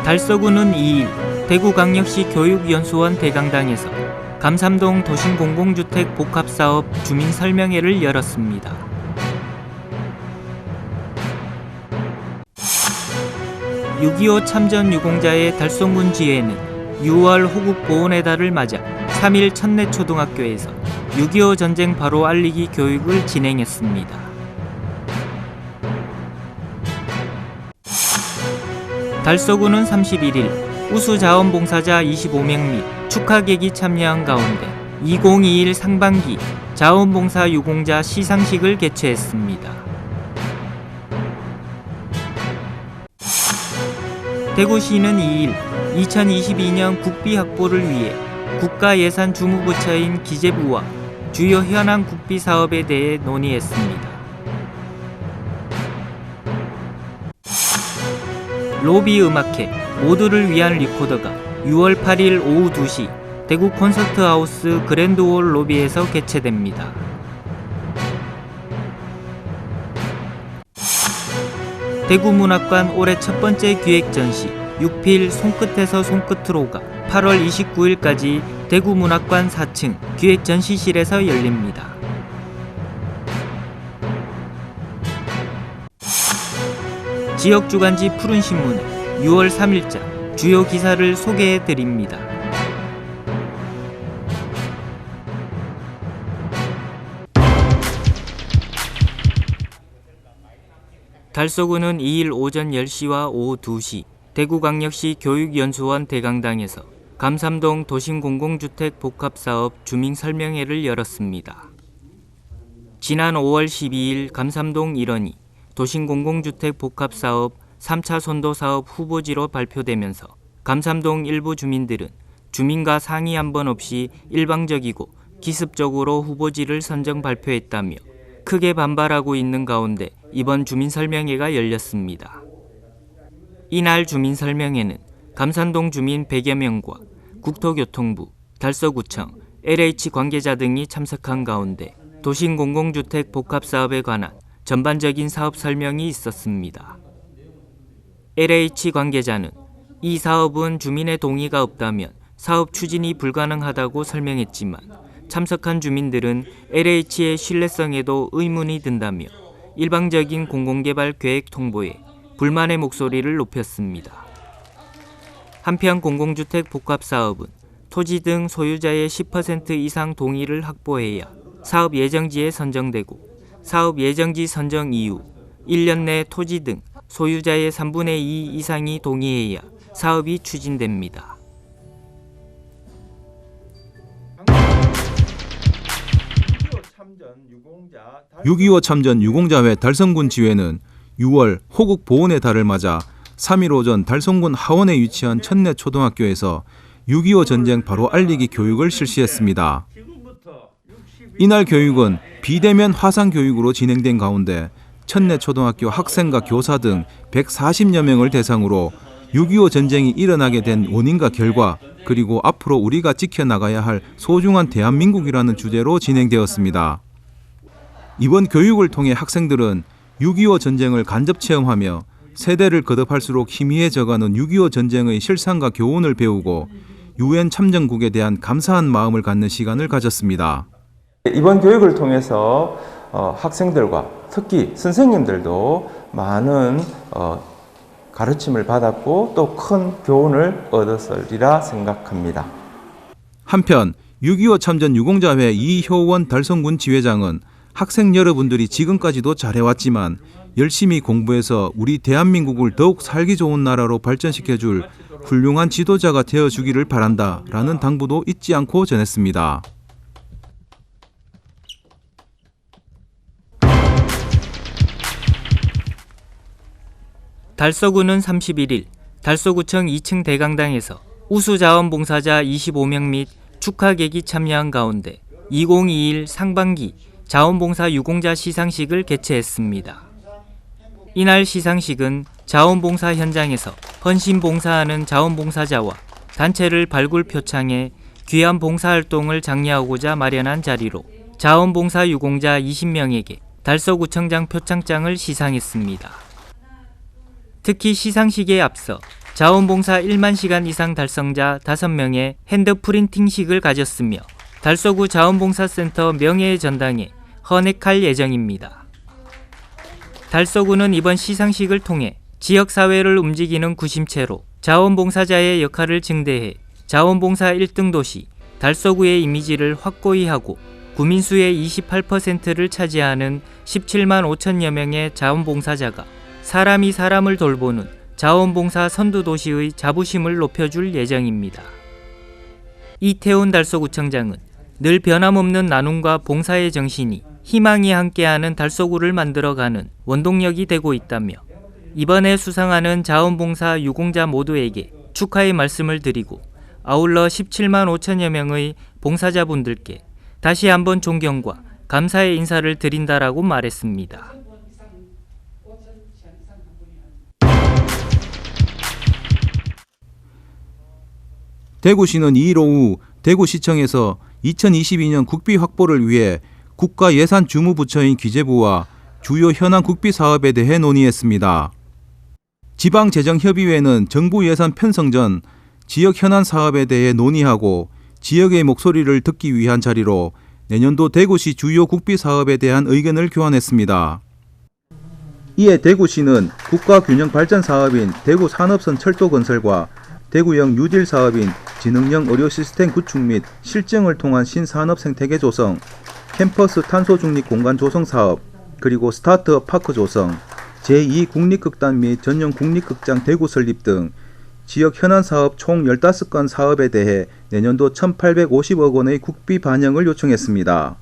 달서구는 2일 대구광역시 교육연수원 대강당에서 감삼동 도심공공주택 복합사업 주민설명회를 열었습니다. (6.25) 참전 유공자의 달송군 지회는 6월 호국 보훈의 달을 맞아 3일 천내초등학교에서 6.25 전쟁 바로 알리기 교육을 진행했습니다. 달서구는 31일 우수자원봉사자 25명 및 축하객이 참여한 가운데 2021 상반기 자원봉사 유공자 시상식을 개최했습니다. 대구시는 2일 2022년 국비 확보를 위해 국가예산 주무부처인 기재부와 주요 현안 국비 사업에 대해 논의했습니다. 로비 음악회 모두를 위한 리코더가 6월 8일 오후 2시 대구 콘서트하우스 그랜드홀 로비에서 개최됩니다. 대구문학관 올해 첫 번째 기획 전시 6필 손끝에서 손끝으로가 8월 29일까지 대구문학관 4층 기획 전시실에서 열립니다. 지역 주간지 푸른신문은 6월 3일자 주요 기사를 소개해 드립니다. 달서구는 2일 오전 10시와 오후 2시 대구광역시 교육연수원 대강당에서 감삼동 도심공공주택 복합사업 주민설명회를 열었습니다. 지난 5월 12일 감삼동 일원이 도심공공주택 복합사업 3차 선도사업 후보지로 발표되면서 감삼동 일부 주민들은 주민과 상의 한 번 없이 일방적이고 기습적으로 후보지를 선정 발표했다며 크게 반발하고 있는 가운데 이번 주민설명회가 열렸습니다. 이날 주민설명회는 감산동 주민 100여 명과 국토교통부, 달서구청, LH 관계자 등이 참석한 가운데 도심공공주택 복합사업에 관한 전반적인 사업 설명이 있었습니다. LH 관계자는 이 사업은 주민의 동의가 없다면 사업 추진이 불가능하다고 설명했지만 참석한 주민들은 LH의 신뢰성에도 의문이 든다며 일방적인 공공개발 계획 통보에 불만의 목소리를 높였습니다. 한편 공공주택 복합사업은 토지 등 소유자의 10% 이상 동의를 확보해야 사업 예정지에 선정되고 사업 예정지 선정 이후 1년 내 토지 등 소유자의 3분의 2 이상이 동의해야 사업이 추진됩니다. 6.25 참전 유공자회 달성군 지회는 6월 호국 보훈의 달을 맞아 3일 오전 달성군 하원에 위치한 천내초등학교에서 6.25 전쟁 바로 알리기 교육을 실시했습니다. 이날 교육은 비대면 화상교육으로 진행된 가운데 천내초등학교 학생과 교사 등 140여 명을 대상으로 6.25 전쟁이 일어나게 된 원인과 결과 그리고 앞으로 우리가 지켜나가야 할 소중한 대한민국이라는 주제로 진행되었습니다. 이번 교육을 통해 학생들은 6.25 전쟁을 간접 체험하며 세대를 거듭할수록 희미해져가는 6.25 전쟁의 실상과 교훈을 배우고 UN 참전국에 대한 감사한 마음을 갖는 시간을 가졌습니다. 이번 교육을 통해서 학생들과 특히 선생님들도 많은 가르침을 받았고 또 큰 교훈을 얻었으리라 생각합니다. 한편 6.25 참전 유공자회 이효원 달성군 지회장은 학생 여러분들이 지금까지도 잘해왔지만 열심히 공부해서 우리 대한민국을 더욱 살기 좋은 나라로 발전시켜줄 훌륭한 지도자가 되어주기를 바란다라는 당부도 잊지 않고 전했습니다. 달서구는 31일 달서구청 2층 대강당에서 우수자원봉사자 25명 및 축하객이 참여한 가운데 2021 상반기 자원봉사 유공자 시상식을 개최했습니다. 이날 시상식은 자원봉사 현장에서 헌신봉사하는 자원봉사자와 단체를 발굴 표창해 귀한 봉사활동을 장려하고자 마련한 자리로 자원봉사 유공자 20명에게 달서구청장 표창장을 시상했습니다. 특히 시상식에 앞서 자원봉사 1만 시간 이상 달성자 5명의 핸드프린팅식을 가졌으며 달서구 자원봉사센터 명예의 전당에 헌액할 예정입니다. 달서구는 이번 시상식을 통해 지역사회를 움직이는 구심체로 자원봉사자의 역할을 증대해 자원봉사 1등 도시 달서구의 이미지를 확고히 하고 구민수의 28%를 차지하는 17만 5천여 명의 자원봉사자가 사람이 사람을 돌보는 자원봉사 선두도시의 자부심을 높여줄 예정입니다. 이태훈 달서구청장은 늘 변함없는 나눔과 봉사의 정신이 희망이 함께하는 달서구를 만들어가는 원동력이 되고 있다며 이번에 수상하는 자원봉사 유공자 모두에게 축하의 말씀을 드리고 아울러 17만 5천여 명의 봉사자분들께 다시 한번 존경과 감사의 인사를 드린다라고 말했습니다. 대구시는 2일 오후 대구시청에서 2022년 국비 확보를 위해 국가예산주무부처인 기재부와 주요 현안 국비 사업에 대해 논의했습니다. 지방재정협의회는 정부 예산 편성 전 지역 현안 사업에 대해 논의하고 지역의 목소리를 듣기 위한 자리로 내년도 대구시 주요 국비 사업에 대한 의견을 교환했습니다. 이에 대구시는 국가균형 발전 사업인 대구 산업선 철도 건설과 대구형 뉴딜 사업인 지능형 의료 시스템 구축 및 실증을 통한 신산업 생태계 조성, 캠퍼스 탄소 중립 공간 조성 사업, 그리고 스타트업 파크 조성, 제2국립극단 및 전용 국립극장 대구 설립 등 지역 현안 사업 총 15건 사업에 대해 내년도 1,850억 원의 국비 반영을 요청했습니다.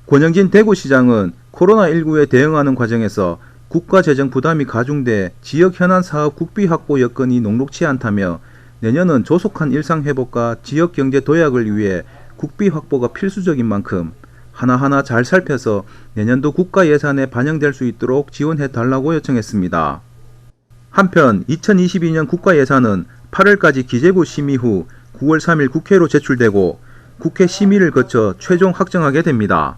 권영진 대구시장은 코로나19에 대응하는 과정에서 국가재정 부담이 가중돼 지역 현안 사업 국비 확보 여건이 녹록치 않다며 내년은 조속한 일상회복과 지역경제 도약을 위해 국비 확보가 필수적인 만큼 하나하나 잘 살펴서 내년도 국가 예산에 반영될 수 있도록 지원해달라고 요청했습니다. 한편 2022년 국가 예산은 8월까지 기재부 심의 후 9월 3일 국회로 제출되고 국회 심의를 거쳐 최종 확정하게 됩니다.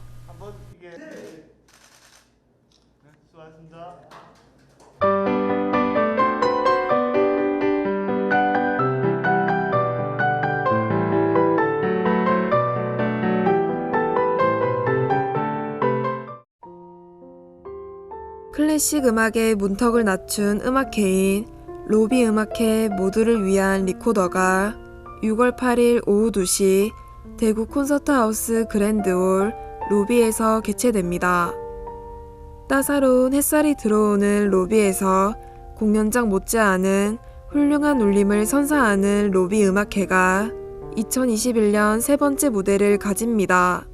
클래식 음악의 문턱을 낮춘 음악회인 로비 음악회 모두를 위한 리코더가 6월 8일 오후 2시 대구 콘서트하우스 그랜드홀 로비에서 개최됩니다. 따사로운 햇살이 들어오는 로비에서 공연장 못지않은 훌륭한 울림을 선사하는 로비 음악회가 2021년 세 번째 무대를 가집니다.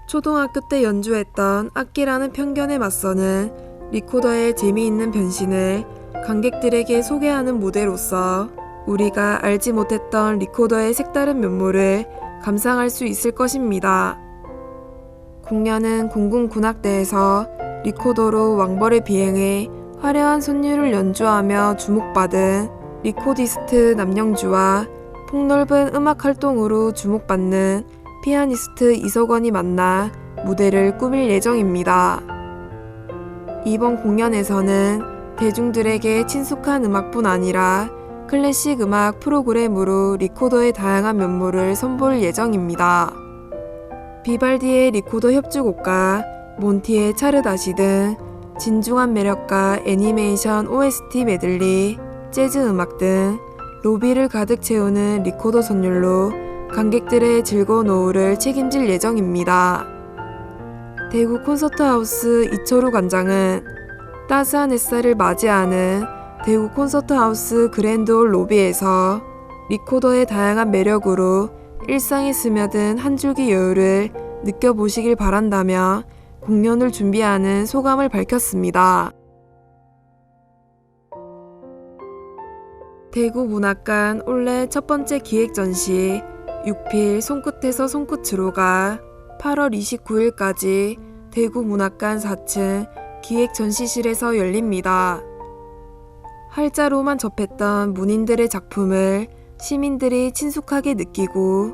초등학교 때 연주했던 악기라는 편견에 맞서는 리코더의 재미있는 변신을 관객들에게 소개하는 무대로서 우리가 알지 못했던 리코더의 색다른 면모를 감상할 수 있을 것입니다. 공연은 공군군악대에서 리코더로 왕벌을 비행해 화려한 선율을 연주하며 주목받은 리코디스트 남영주와 폭넓은 음악 활동으로 주목받는 피아니스트 이석원이 만나 무대를 꾸밀 예정입니다. 이번 공연에서는 대중들에게 친숙한 음악뿐 아니라 클래식 음악 프로그램으로 리코더의 다양한 면모를 선보일 예정입니다. 비발디의 리코더 협주곡과 몬티의 차르다시 등 진중한 매력과 애니메이션 OST 메들리, 재즈 음악 등 로비를 가득 채우는 리코더 선율로 관객들의 즐거운 오후를 책임질 예정입니다. 대구 콘서트하우스 이철우 관장은 따스한 햇살을 맞이하는 대구 콘서트하우스 그랜드홀 로비에서 리코더의 다양한 매력으로 일상에 스며든 한 줄기 여유를 느껴보시길 바란다며 공연을 준비하는 소감을 밝혔습니다. 대구 문학관 올해 첫 번째 기획 전시 6필 손끝에서 손끝으로가 8월 29일까지 대구 문학관 4층 기획 전시실에서 열립니다. 활자로만 접했던 문인들의 작품을 시민들이 친숙하게 느끼고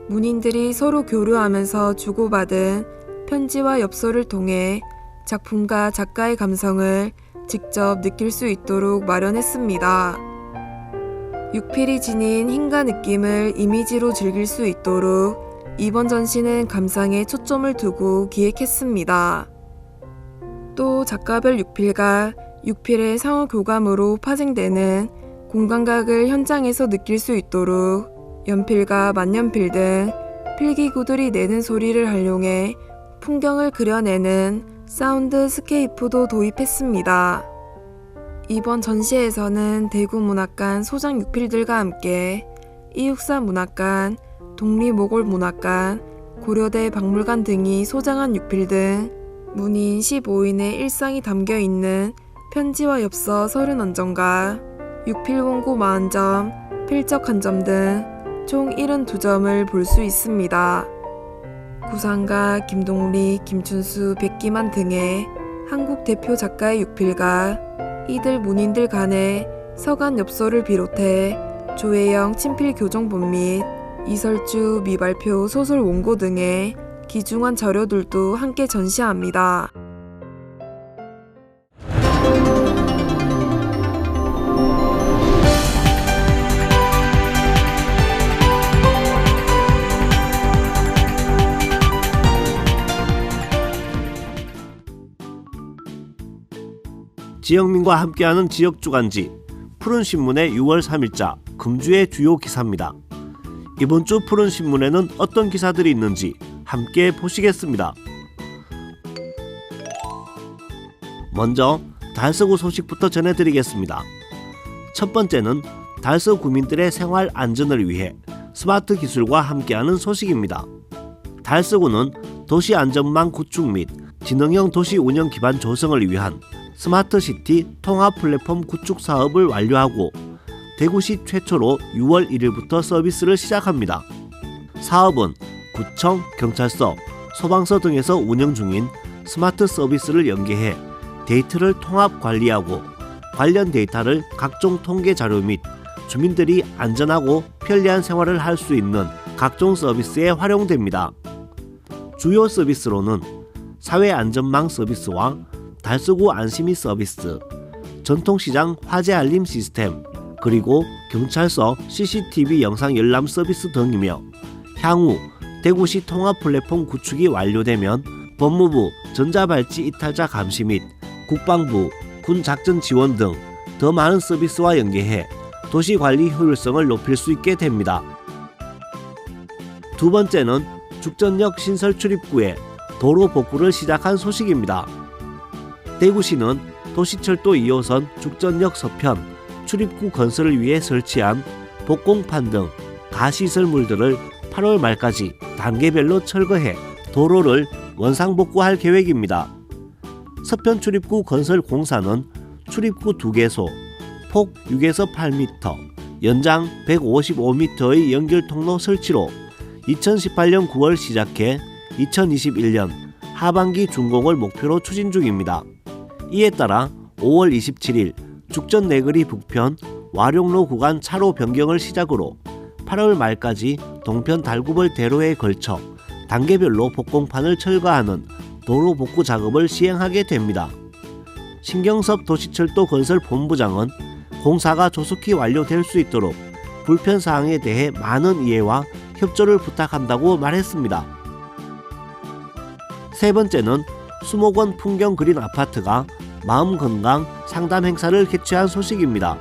문인들이 서로 교류하면서 주고받은 편지와 엽서를 통해 작품가 작가의 감성을 직접 느낄 수 있도록 마련했습니다. 육필이 지닌 힘과 느낌을 이미지로 즐길 수 있도록 이번 전시는 감상에 초점을 두고 기획했습니다. 또 작가별 육필과 육필의 상호 교감으로 파생되는 공간각을 현장에서 느낄 수 있도록 연필과 만년필 등 필기구들이 내는 소리를 활용해 풍경을 그려내는 사운드 스케이프도 도입했습니다. 이번 전시에서는 대구문학관 소장 육필들과 함께 이육사문학관, 독립모골문학관, 고려대 박물관 등이 소장한 육필 등 문인 15인의 일상이 담겨있는 편지와 엽서 30원점과 육필 원고 40점, 필적 한 점 등 총 72점을 볼 수 있습니다. 구상가 김동리, 김춘수, 백기만 등의 한국 대표 작가의 육필과 이들 문인들 간의 서간 엽서를 비롯해 조혜영 친필 교정본 및 이설주 미발표 소설 원고 등의 귀중한 자료들도 함께 전시합니다. 지역민과 함께하는 지역주간지 푸른신문의 6월 3일자 금주의 주요 기사입니다. 이번 주 푸른신문에는 어떤 기사들이 있는지 함께 보시겠습니다. 먼저 달서구 소식부터 전해드리겠습니다. 첫 번째는 달서 구민들의 생활 안전을 위해 스마트 기술과 함께하는 소식입니다. 달서구는 도시안전망 구축 및 지능형 도시 운영 기반 조성을 위한 스마트시티 통합 플랫폼 구축 사업을 완료하고 대구시 최초로 6월 1일부터 서비스를 시작합니다. 사업은 구청, 경찰서, 소방서 등에서 운영 중인 스마트 서비스를 연계해 데이터를 통합 관리하고 관련 데이터를 각종 통계 자료 및 주민들이 안전하고 편리한 생활을 할 수 있는 각종 서비스에 활용됩니다. 주요 서비스로는 사회안전망 서비스와 달서구 안심이 서비스, 전통시장 화재 알림 시스템, 그리고 경찰서 CCTV 영상 열람 서비스 등이며 향후 대구시 통합 플랫폼 구축이 완료되면 법무부 전자발찌 이탈자 감시 및 국방부 군 작전 지원 등 더 많은 서비스와 연계해 도시관리 효율성을 높일 수 있게 됩니다. 두 번째는 죽전역 신설 출입구에 도로 복구를 시작한 소식입니다. 대구시는 도시철도 2호선 죽전역 서편 출입구 건설을 위해 설치한 복공판 등 가시설물들을 8월 말까지 단계별로 철거해 도로를 원상복구할 계획입니다. 서편 출입구 건설 공사는 출입구 2개소, 폭 6에서 8m, 연장 155m의 연결 통로 설치로 2018년 9월 시작해 2021년 하반기 준공을 목표로 추진 중입니다. 이에 따라 5월 27일 죽전 내거리 북편 와룡로 구간 차로 변경을 시작으로 8월 말까지 동편 달구벌 대로에 걸쳐 단계별로 복공판을 철거하는 도로 복구 작업을 시행하게 됩니다. 신경섭 도시철도 건설 본부장은 공사가 조속히 완료될 수 있도록 불편사항에 대해 많은 이해와 협조를 부탁한다고 말했습니다. 세 번째는 수목원 풍경 그린 아파트가 마음건강 상담 행사를 개최한 소식입니다.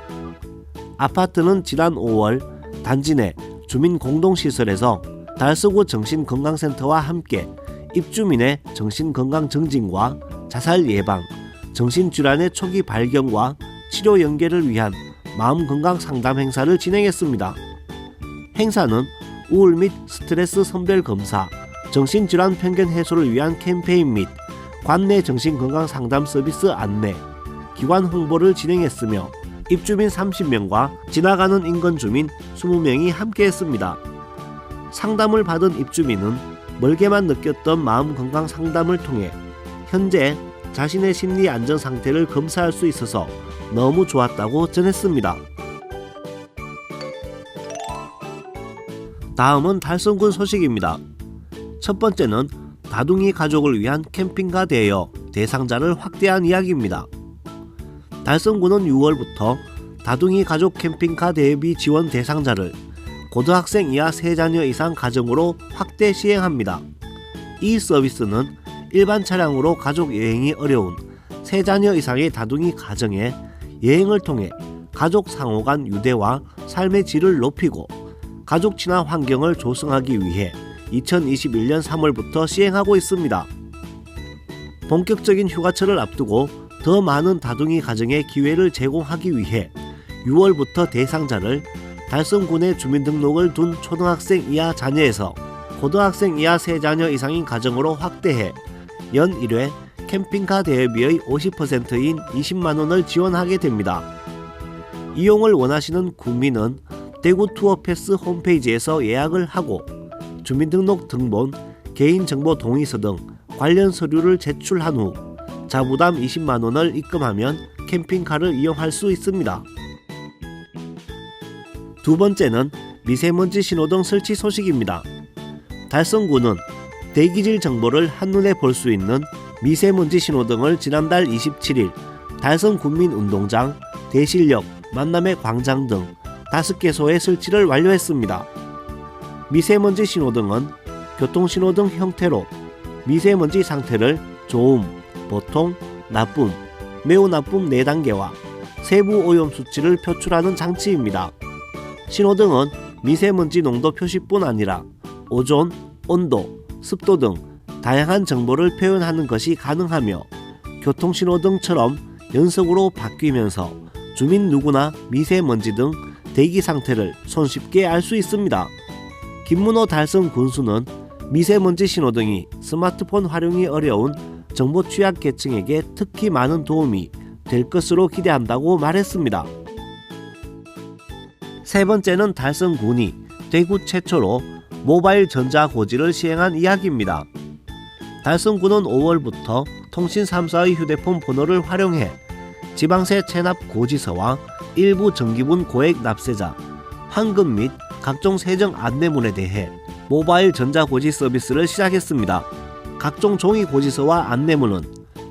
아파트는 지난 5월 단지 내 주민 공동시설에서 달서구 정신건강센터와 함께 입주민의 정신건강 증진과 자살 예방, 정신질환의 초기 발견과 치료 연계를 위한 마음건강 상담 행사를 진행했습니다. 행사는 우울 및 스트레스 선별 검사, 정신질환 편견 해소를 위한 캠페인 및 관내 정신건강 상담 서비스 안내, 기관 홍보를 진행했으며 입주민 30명과 지나가는 인근 주민 20명이 함께했습니다. 상담을 받은 입주민은 멀게만 느꼈던 마음건강 상담을 통해 현재 자신의 심리 안전 상태를 검사할 수 있어서 너무 좋았다고 전했습니다. 다음은 달성군 소식입니다. 첫 번째는 다둥이 가족을 위한 캠핑카 대여 대상자를 확대한 이야기입니다. 달성군은 6월부터 다둥이 가족 캠핑카 대여비 지원 대상자를 고등학생 이하 3자녀 이상 가정으로 확대 시행합니다. 이 서비스는 일반 차량으로 가족 여행이 어려운 3자녀 이상의 다둥이 가정에 여행을 통해 가족 상호 간 유대와 삶의 질을 높이고 가족 친화 환경을 조성하기 위해 2021년 3월부터 시행하고 있습니다. 본격적인 휴가철을 앞두고 더 많은 다둥이 가정에 기회를 제공하기 위해 6월부터 대상자를 달성군에 주민등록을 둔 초등학생 이하 자녀에서 고등학생 이하 3자녀 이상인 가정으로 확대해 연 1회 캠핑카 대여비의 50%인 20만 원을 지원하게 됩니다. 이용을 원하시는 국민은 대구 투어패스 홈페이지에서 예약을 하고 주민등록 등본, 개인정보 동의서 등 관련 서류를 제출한 후 자부담 20만 원을 입금하면 캠핑카를 이용할 수 있습니다. 두 번째는 미세먼지 신호등 설치 소식입니다. 달성군은 대기질 정보를 한눈에 볼 수 있는 미세먼지 신호등을 지난달 27일 달성군민운동장, 대실역, 만남의 광장 등 5개소에 설치를 완료했습니다. 미세먼지 신호등은 교통신호등 형태로 미세먼지 상태를 좋음, 보통, 나쁨, 매우 나쁨 4단계와 세부 오염 수치를 표출하는 장치입니다. 신호등은 미세먼지 농도 표시뿐 아니라 오존, 온도, 습도 등 다양한 정보를 표현하는 것이 가능하며 교통신호등처럼 연속으로 바뀌면서 주민 누구나 미세먼지 등 대기 상태를 손쉽게 알 수 있습니다. 김문호 달성 군수는 미세먼지 신호등이 스마트폰 활용이 어려운 정보 취약 계층에게 특히 많은 도움이 될 것으로 기대한다고 말했습니다. 세 번째는 달성군이 대구 최초로 모바일 전자고지를 시행한 이야기입니다. 달성군은 5월부터 통신 3사의 휴대폰 번호를 활용해 지방세 체납 고지서와 일부 정기분 고액 납세자, 환급 및 각종 세정 안내문에 대해 모바일 전자고지 서비스를 시작했습니다. 각종 종이 고지서와 안내문은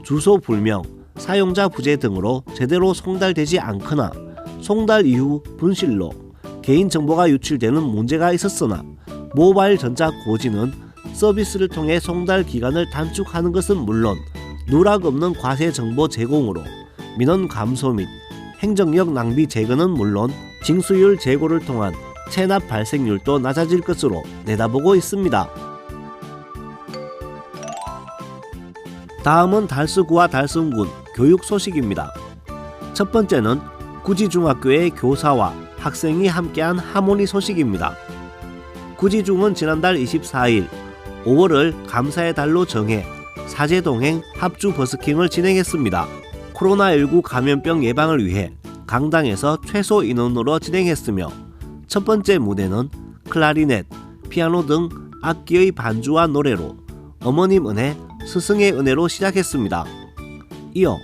주소 불명, 사용자 부재 등으로 제대로 송달되지 않거나 송달 이후 분실로 개인정보가 유출되는 문제가 있었으나 모바일 전자고지는 서비스를 통해 송달 기간을 단축하는 것은 물론 누락 없는 과세 정보 제공으로 민원 감소 및 행정력 낭비 제거는 물론 징수율 제고를 통한 체납 발생률도 낮아질 것으로 내다보고 있습니다. 다음은 달서구와 달성군 교육 소식입니다. 첫 번째는 구지중학교의 교사와 학생이 함께한 하모니 소식입니다. 구지중은 지난달 24일 5월을 감사의 달로 정해 사제동행 합주 버스킹을 진행했습니다. 코로나19 감염병 예방을 위해 강당에서 최소 인원으로 진행했으며 첫 번째 무대는 클라리넷, 피아노 등 악기의 반주와 노래로 어머님 은혜, 스승의 은혜로 시작했습니다. 이어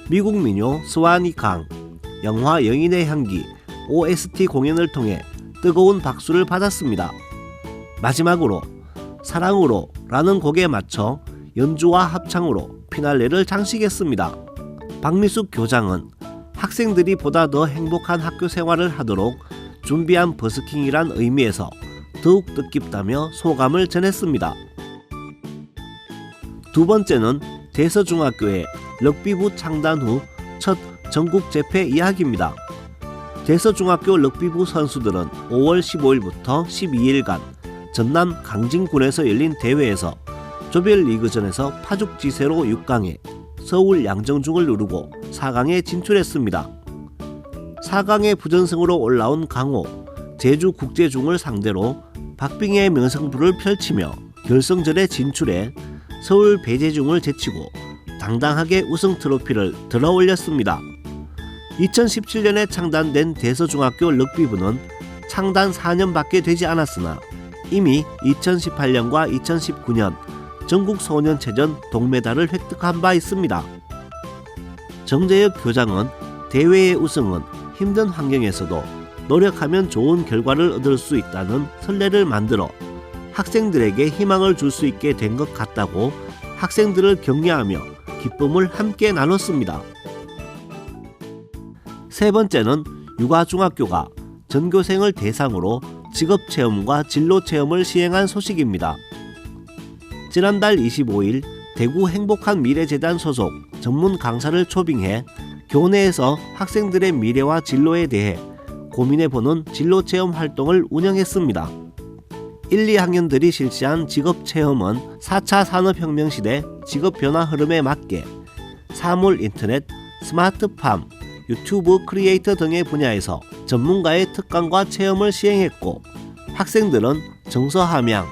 미국 민요 스와니 강, 영화 영인의 향기 OST 공연을 통해 뜨거운 박수를 받았습니다. 마지막으로 사랑으로 라는 곡에 맞춰 연주와 합창으로 피날레를 장식했습니다. 박미숙 교장은 학생들이 보다 더 행복한 학교 생활을 하도록 준비한 버스킹이란 의미에서 더욱 뜻깊다며 소감을 전했습니다. 두 번째는 대서중학교의 럭비부 창단 후 첫 전국 재패 이야기입니다. 대서중학교 럭비부 선수들은 5월 15일부터 12일간 전남 강진군에서 열린 대회에서 조별리그전에서 파죽지세로 6강에 서울 양정중을 누르고 4강에 진출했습니다. 4강에 부전승으로 올라온 강호, 제주국제중을 상대로 박빙의 명승부를 펼치며 결승전에 진출해 서울 배재중을 제치고 당당하게 우승 트로피를 들어올렸습니다. 2017년에 창단된 대서중학교 럭비부는 창단 4년밖에 되지 않았으나 이미 2018년과 2019년 전국 소년체전 동메달을 획득한 바 있습니다. 정재혁 교장은 대회의 우승은 힘든 환경에서도 노력하면 좋은 결과를 얻을 수 있다는 선례를 만들어 학생들에게 희망을 줄 수 있게 된 것 같다고 학생들을 격려하며 기쁨을 함께 나눴습니다. 세 번째는 유가중학교가 전교생을 대상으로 직업체험과 진로체험을 시행한 소식입니다. 지난달 25일 대구 행복한 미래재단 소속 전문 강사를 초빙해 교내에서 학생들의 미래와 진로에 대해 고민해보는 진로체험 활동을 운영했습니다. 1, 2학년들이 실시한 직업체험은 4차 산업혁명 시대 직업변화 흐름에 맞게 사물 인터넷, 스마트팜, 유튜브 크리에이터 등의 분야에서 전문가의 특강과 체험을 시행했고 학생들은 정서 함양,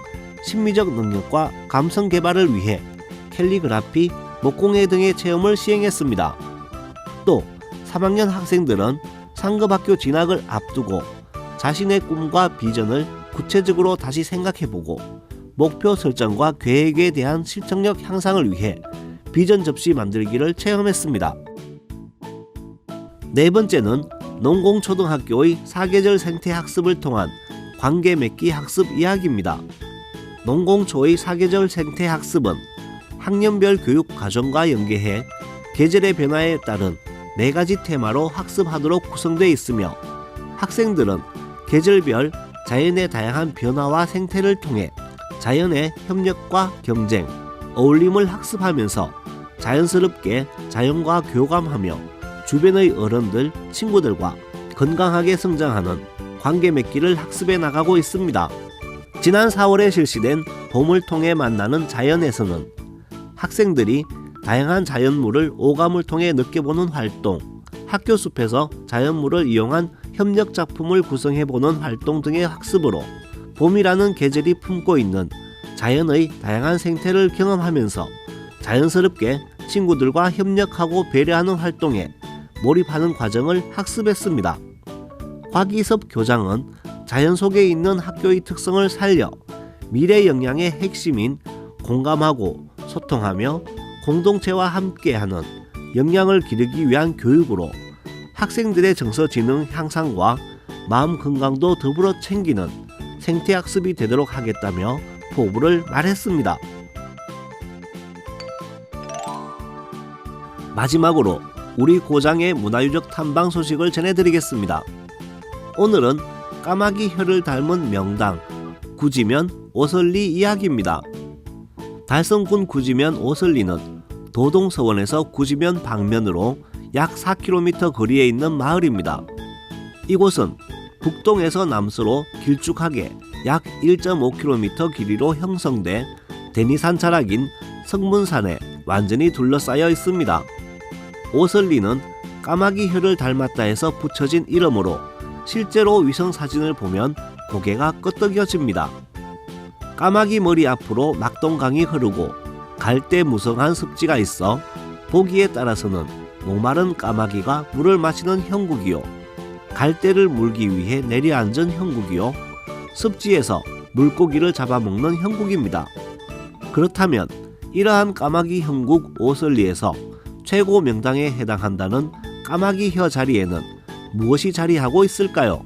심미적 능력과 감성 개발을 위해 캘리그라피, 목공예 등의 체험을 시행했습니다. 또 3학년 학생들은 상급학교 진학을 앞두고 자신의 꿈과 비전을 구체적으로 다시 생각해보고 목표 설정과 계획에 대한 실천력 향상을 위해 비전 접시 만들기를 체험했습니다. 네 번째는 농공초등학교의 사계절 생태 학습을 통한 관계 맺기 학습 이야기입니다. 농공초의 사계절 생태 학습은 학년별 교육 과정과 연계해 계절의 변화에 따른 4가지 테마로 학습하도록 구성되어 있으며 학생들은 계절별 자연의 다양한 변화와 생태를 통해 자연의 협력과 경쟁, 어울림을 학습하면서 자연스럽게 자연과 교감하며 주변의 어른들, 친구들과 건강하게 성장하는 관계 맺기를 학습해 나가고 있습니다. 지난 4월에 실시된 봄을 통해 만나는 자연에서는 학생들이 다양한 자연물을 오감을 통해 느껴보는 활동, 학교 숲에서 자연물을 이용한 협력 작품을 구성해보는 활동 등의 학습으로 봄이라는 계절이 품고 있는 자연의 다양한 생태를 경험하면서 자연스럽게 친구들과 협력하고 배려하는 활동에 몰입하는 과정을 학습했습니다. 곽이섭 교장은 자연 속에 있는 학교의 특성을 살려 미래 역량의 핵심인 공감하고 소통하며 공동체와 함께하는 역량을 기르기 위한 교육으로 학생들의 정서지능 향상과 마음 건강도 더불어 챙기는 생태학습이 되도록 하겠다며 포부를 말했습니다. 마지막으로 우리 고장의 문화유적 탐방 소식을 전해드리겠습니다. 오늘은 까마귀 혀를 닮은 명당 구지면 오설리 이야기입니다. 달성군 구지면 오설리는 도동서원에서 구지면 방면으로 약 4km 거리에 있는 마을입니다. 이곳은 북동에서 남서로 길쭉하게 약 1.5km 길이로 형성돼 대니산 자락인 성문산에 완전히 둘러싸여 있습니다. 오설리는 까마귀 혀를 닮았다 해서 붙여진 이름으로 실제로 위성사진을 보면 고개가 끄덕여집니다. 까마귀 머리 앞으로 막동강이 흐르고 갈대 무성한 습지가 있어 보기에 따라서는 목마른 까마귀가 물을 마시는 형국이요, 갈대를 물기 위해 내려앉은 형국이요, 습지에서 물고기를 잡아먹는 형국입니다. 그렇다면 이러한 까마귀 형국 오설리에서 최고 명당에 해당한다는 까마귀 혀 자리에는 무엇이 자리하고 있을까요?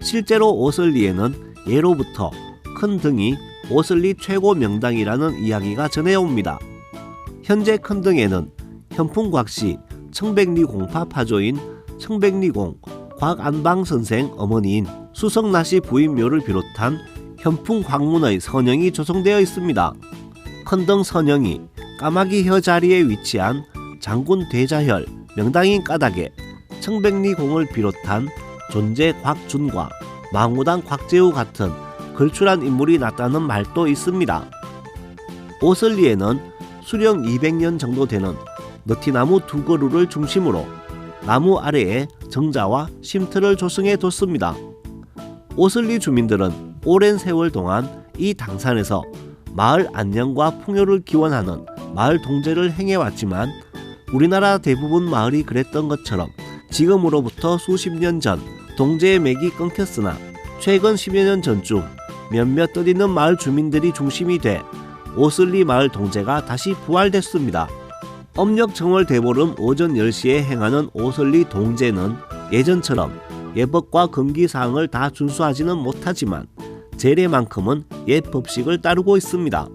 실제로 오설리에는 예로부터 큰 등이 오설리 최고 명당이라는 이야기가 전해옵니다. 현재 큰 등에는 현풍곽씨 청백리 공파 파조인 청백리공 곽안방 선생 어머니인 수성나씨 부인묘를 비롯한 현풍곽문의 선영이 조성되어 있습니다. 큰 등 선영이 까마귀 혀 자리에 위치한 장군 대자혈 명당인 까닭에 청백리공을 비롯한 존재 곽준과 망우당 곽재우 같은 걸출한 인물이 났다는 말도 있습니다. 오설리에는 수령 200년 정도 되는 느티나무 2그루를 중심으로 나무 아래에 정자와 쉼터를 조성해 뒀습니다. 오설리 주민들은 오랜 세월 동안 이 당산에서 마을 안녕과 풍요를 기원하는 마을 동제를 행해왔지만 우리나라 대부분 마을이 그랬던 것처럼 지금으로부터 수십 년 전 동제의 맥이 끊겼으나 최근 10여 년 전쯤 몇몇 뜻있는 마을 주민들이 중심이 돼 오설리 마을 동제가 다시 부활됐습니다. âm 정월 대보름 오전 10시에 행하는 오설리 동제는 예전처럼 예법과 금기사항을 다 준수하지는 못하지만 재래만큼은 옛 법식을 따르고 있습니다.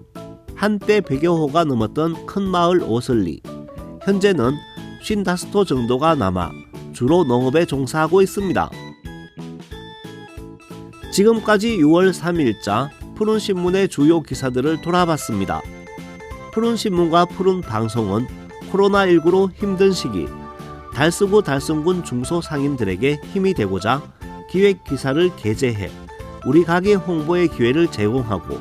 한때 100여 호가 넘었던 큰 마을 오설리, 현재는 55호 정도가 남아 주로 농업에 종사하고 있습니다. 지금까지 6월 3일자 푸른신문의 주요 기사들을 돌아봤습니다. 푸른신문과 푸른방송은 코로나19로 힘든 시기 달서구 달성군 중소상인들에게 힘이 되고자 기획기사를 게재해 우리 가게 홍보의 기회를 제공하고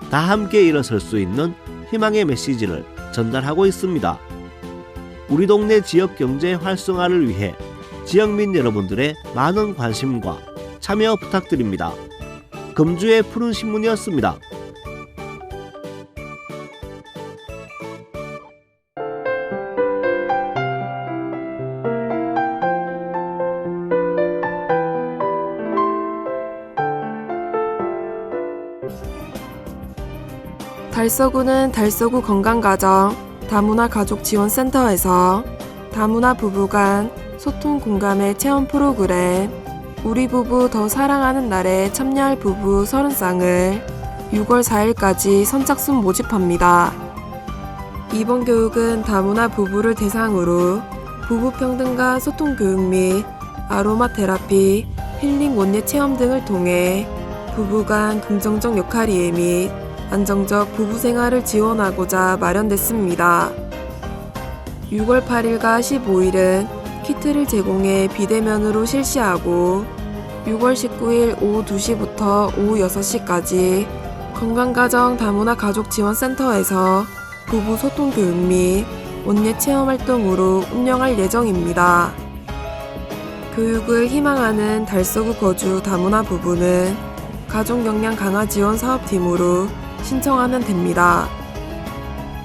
다 함께 일어설 수 있는 희망의 메시지를 전달하고 있습니다. 우리 동네 지역 경제 활성화를 위해 지역민 여러분들의 많은 관심과 참여 부탁드립니다. 금주의 푸른신문이었습니다. 달서구는 달서구 건강가정 다문화 가족지원센터에서 다문화 부부 간 소통 공감의 체험 프로그램 우리 부부 더 사랑하는 날에 참여할 부부 30쌍을 6월 4일까지 선착순 모집합니다. 이번 교육은 다문화 부부를 대상으로 부부 평등과 소통 교육 및 아로마 테라피, 힐링 원예 체험 등을 통해 부부 간 긍정적 역할이해 및 안정적 부부 생활을 지원하고자 마련됐습니다. 6월 8일과 15일은 키트를 제공해 비대면으로 실시하고 6월 19일 오후 2시부터 오후 6시까지 건강가정 다문화 가족지원센터에서 부부 소통 교육 및 원예 체험 활동으로 운영할 예정입니다. 교육을 희망하는 달서구 거주 다문화 부부는 가족역량 강화 지원 사업팀으로 신청하면 됩니다.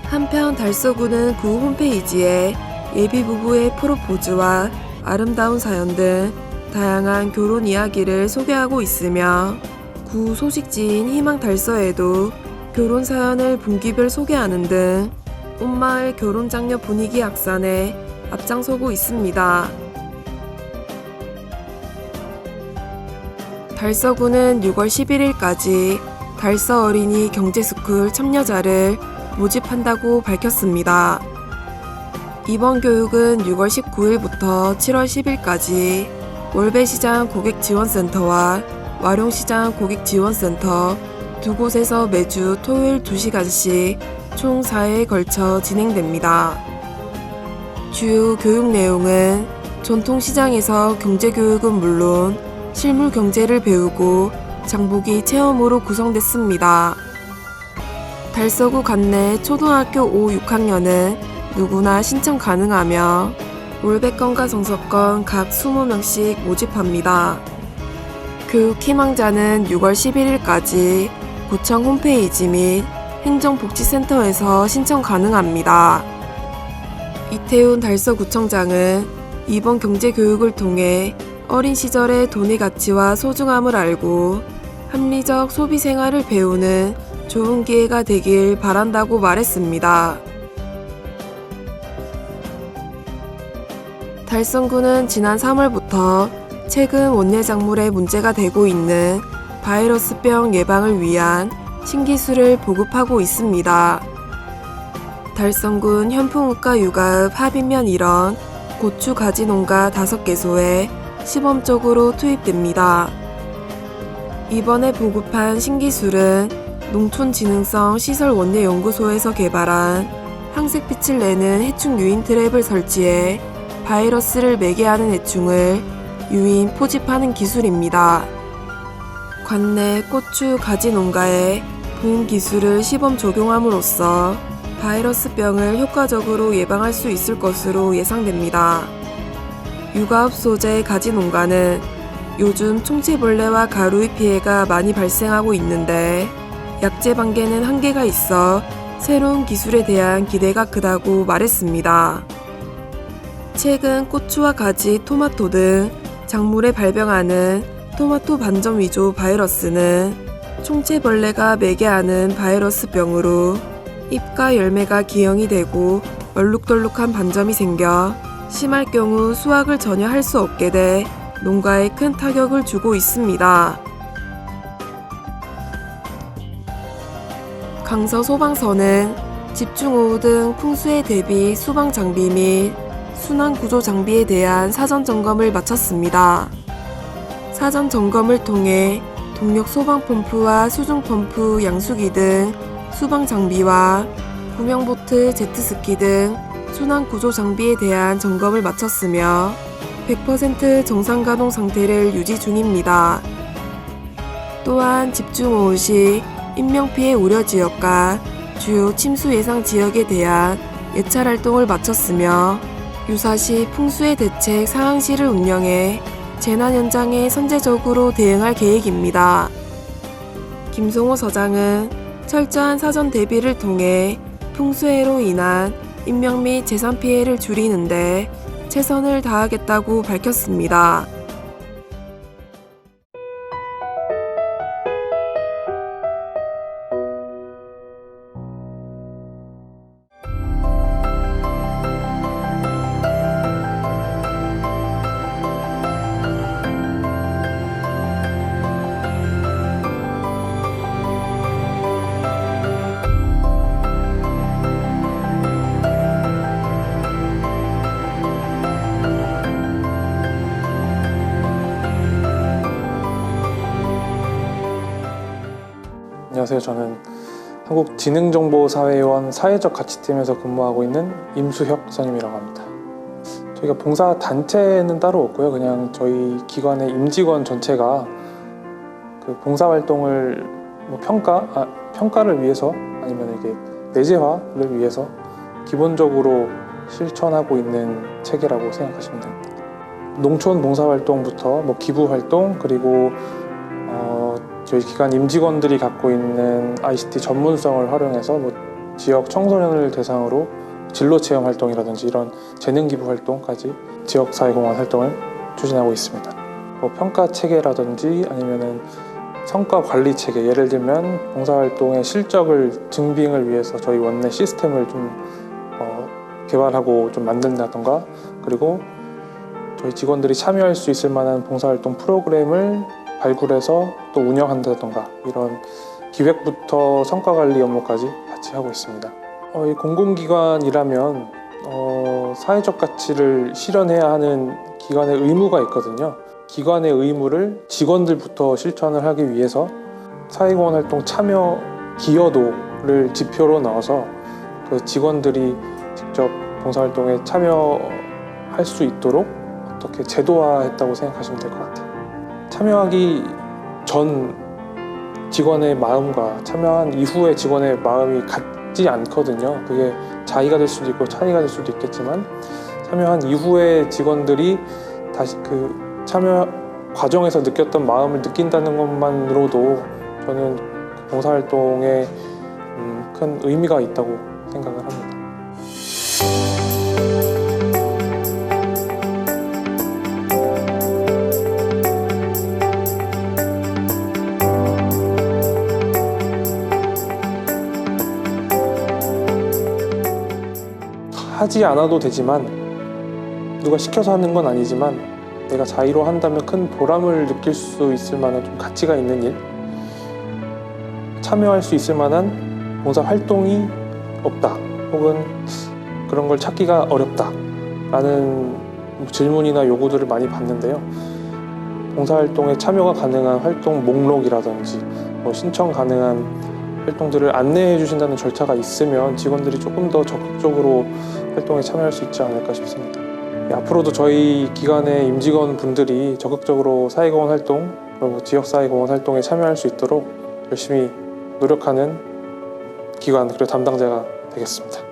한편 달서구는 구 홈페이지에 예비 부부의 프로포즈와 아름다운 사연 등 다양한 결혼 이야기를 소개하고 있으며 구 소식지인 희망달서에도 결혼 사연을 분기별 소개하는 등 온마을 결혼 장려 분위기 확산에 앞장서고 있습니다. 달서구는 6월 11일까지 달서 어린이 경제스쿨 참여자를 모집한다고 밝혔습니다. 이번 교육은 6월 19일부터 7월 10일까지 월배시장 고객지원센터와 와룡시장 고객지원센터 두 곳에서 매주 토요일 2시간씩 총 4회에 걸쳐 진행됩니다. 주요 교육 내용은 전통시장에서 경제교육은 물론 실물 경제를 배우고 장보기 체험으로 구성됐습니다. 달서구 관내 초등학교 5, 6학년은 누구나 신청 가능하며 올백건과 정석건 각 20명씩 모집합니다. 교육 희망자는 6월 11일까지 구청 홈페이지 및 행정복지센터에서 신청 가능합니다. 이태훈 달서구청장은 이번 경제교육을 통해 어린 시절의 돈의 가치와 소중함을 알고 합리적 소비 생활을 배우는 좋은 기회가 되길 바란다고 말했습니다. 달성구는 지난 3월부터 최근 원예작물에 문제가 되고 있는 바이러스병 예방을 위한 신기술을 보급하고 있습니다. 달성군 현풍읍과 육아읍 합인면 1원 고추 가지 농가 5개소에 시범적으로 투입됩니다. 이번에 보급한 신기술은 농촌지능성 시설원예연구소에서 개발한 항색빛을 내는 해충 유인 트랩을 설치해 바이러스를 매개하는 해충을 유인 포집하는 기술입니다. 관내 고추 가지 농가에 본 기술을 시범 적용함으로써 바이러스병을 효과적으로 예방할 수 있을 것으로 예상됩니다. 육아업 소재 가지 농가는 요즘 총체벌레와 가루의 피해가 많이 발생하고 있는데 약재 방계는 한계가 있어 새로운 기술에 대한 기대가 크다고 말했습니다. 최근 고추와 가지, 토마토 등 작물에 발병하는 토마토 반점 위조 바이러스는 총체벌레가 매개하는 바이러스병으로 잎과 열매가 기형이 되고 얼룩덜룩한 반점이 생겨 심할 경우 수확을 전혀 할 수 없게 돼 농가에 큰 타격을 주고 있습니다. 강서 소방서는 집중호우 등 풍수에 대비 수방 장비 및 순환 구조 장비에 대한 사전 점검을 마쳤습니다. 사전 점검을 통해 동력 소방 펌프와 수중 펌프, 양수기 등 수방 장비와 구명보트, 제트스키 등 순환 구조 장비에 대한 점검을 마쳤으며 100% 정상 가동 상태를 유지 중입니다. 또한 집중호우 시 인명피해 우려 지역과 주요 침수 예상 지역에 대한 예찰 활동을 마쳤으며 유사시 풍수의 대책 상황실을 운영해 재난 현장에 선제적으로 대응할 계획입니다. 김성호 서장은 철저한 사전 대비를 통해 풍수해로 인한 인명 및 재산 피해를 줄이는데 최선을 다하겠다고 밝혔습니다. 안녕하세요. 저는 한국지능정보사회원 사회적 가치팀에서 근무하고 있는 임수혁 선임이라고 합니다. 저희가 봉사 단체는 따로 없고요. 그냥 저희 기관의 임직원 전체가 그 봉사활동을 평가를 위해서 아니면 이게 내재화를 위해서 기본적으로 실천하고 있는 체계라고 생각하시면 됩니다. 농촌 봉사활동부터 기부활동 그리고 저희 기관 임직원들이 갖고 있는 ICT 전문성을 활용해서 지역 청소년을 대상으로 진로 체험 활동이라든지 이런 재능 기부 활동까지 지역사회공헌 활동을 추진하고 있습니다. 평가 체계라든지 아니면은 성과 관리 체계, 예를 들면 봉사활동의 실적을 증빙을 위해서 저희 원내 시스템을 좀 개발하고 좀 만든다던가, 그리고 저희 직원들이 참여할 수 있을 만한 봉사활동 프로그램을 발굴해서 또 운영한다던가 이런 기획부터 성과관리 업무까지 같이 하고 있습니다. 이 공공기관이라면 사회적 가치를 실현해야 하는 기관의 의무가 있거든요. 기관의 의무를 직원들부터 실천을 하기 위해서 사회공헌 활동 참여 기여도를 지표로 넣어서 그 직원들이 직접 봉사활동에 참여할 수 있도록 어떻게 제도화했다고 생각하시면 될 것 같아요. 참여하기 전 직원의 마음과 참여한 이후의 직원의 마음이 같지 않거든요. 그게 자의가 될 수도 있고 차이가 될 수도 있겠지만, 참여한 이후의 직원들이 다시 그 참여 과정에서 느꼈던 마음을 느낀다는 것만으로도 저는 봉사활동에 큰 의미가 있다고 생각을 합니다. 하지 않아도 되지만, 누가 시켜서 하는 건 아니지만 내가 자의로 한다면 큰 보람을 느낄 수 있을 만한 좀 가치가 있는 일, 참여할 수 있을 만한 봉사 활동이 없다, 혹은 그런 걸 찾기가 어렵다 라는 질문이나 요구들을 많이 받는데요. 봉사활동에 참여가 가능한 활동 목록이라든지 신청 가능한 활동들을 안내해 주신다는 절차가 있으면 직원들이 조금 더 적극적으로 활동에 참여할 수 있지 않을까 싶습니다. 앞으로도 저희 기관의 임직원 분들이 적극적으로 사회공헌 활동, 그리고 지역사회공헌 활동에 참여할 수 있도록 열심히 노력하는 기관, 그리고 담당자가 되겠습니다.